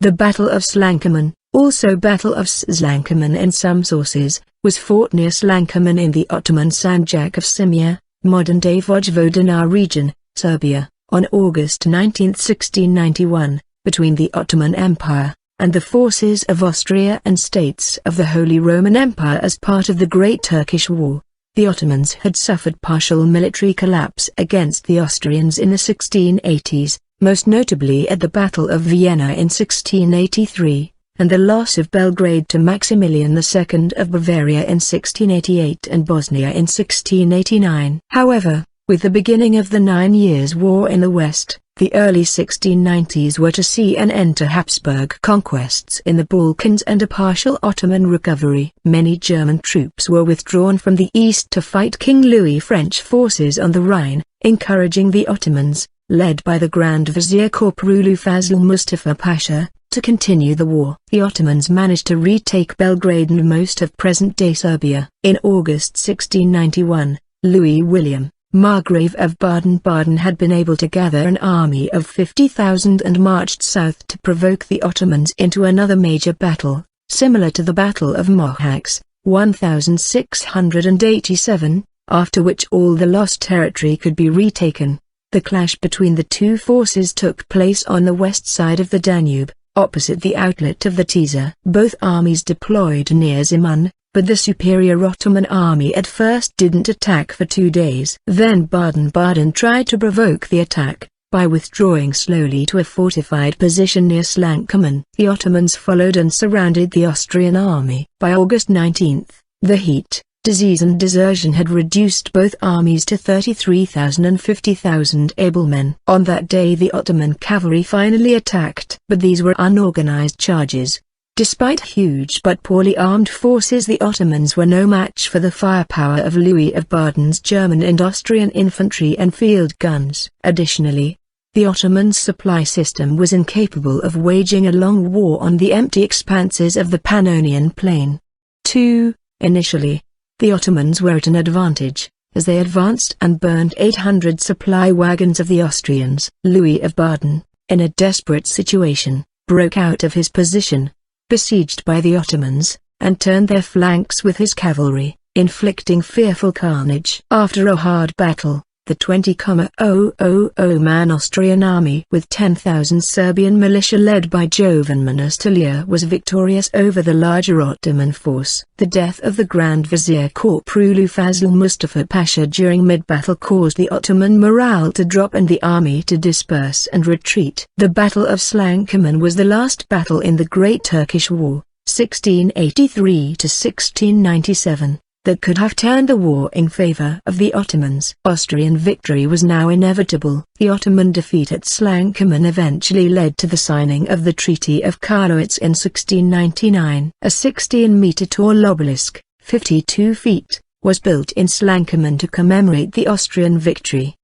The Battle of Slankamen, also Battle of Szlankamen in some sources, was fought near Slankamen in the Ottoman Sanjak of Syrmia, modern-day Vojvodina region, Serbia, on August 19, 1691, between the Ottoman Empire and the forces of Austria and states of the Holy Roman Empire as part of the Great Turkish War. The Ottomans had suffered partial military collapse against the Austrians in the 1680s, most notably at the Battle of Vienna in 1683, and the loss of Belgrade to Maximilian II of Bavaria in 1688 and Bosnia in 1689. However, with the beginning of the 9 Years' War in the West, the early 1690s were to see an end to Habsburg conquests in the Balkans and a partial Ottoman recovery. Many German troops were withdrawn from the east to fight King Louis' French forces on the Rhine, encouraging the Ottomans, led by the Grand Vizier Köprülü Fazıl Mustafa Pasha, to continue the war. The Ottomans managed to retake Belgrade and most of present-day Serbia. In August 1691, Louis William, Margrave of Baden-Baden had been able to gather an army of 50,000 and marched south to provoke the Ottomans into another major battle, similar to the Battle of Mohacs, 1687, after which all the lost territory could be retaken. The clash between the two forces took place on the west side of the Danube, opposite the outlet of the Tisza. Both armies deployed near Zemun, but the superior Ottoman army at first didn't attack for 2 days. Then Baden-Baden tried to provoke the attack, by withdrawing slowly to a fortified position near Slankamen. The Ottomans followed and surrounded the Austrian army. By August 19, the heat, disease and desertion had reduced both armies to 33,000 and 50,000 able men. On that day the Ottoman cavalry finally attacked. But these were unorganized charges. Despite huge but poorly armed forces, the Ottomans were no match for the firepower of Louis of Baden's German and Austrian infantry and field guns. Additionally, the Ottoman supply system was incapable of waging a long war on the empty expanses of the Pannonian Plain. 2. Initially, the Ottomans were at an advantage, as they advanced and burned 800 supply wagons of the Austrians. Louis of Baden, in a desperate situation, broke out of his position, besieged by the Ottomans, and turned their flanks with his cavalry, inflicting fearful carnage. After a hard battle, the 20,000-man Austrian army with 10,000 Serbian militia led by Jovan Manastilier was victorious over the larger Ottoman force. The death of the Grand Vizier Köprülü Fazıl Mustafa Pasha during mid-battle caused the Ottoman morale to drop and the army to disperse and retreat. The Battle of Slankamen was the last battle in the Great Turkish War, 1683 to 1697. That could have turned the war in favor of the Ottomans. Austrian victory was now inevitable. The Ottoman defeat at Slankamen eventually led to the signing of the Treaty of Karlowitz in 1699. A 16-meter tall obelisk, 52 feet, was built in Slankamen to commemorate the Austrian victory.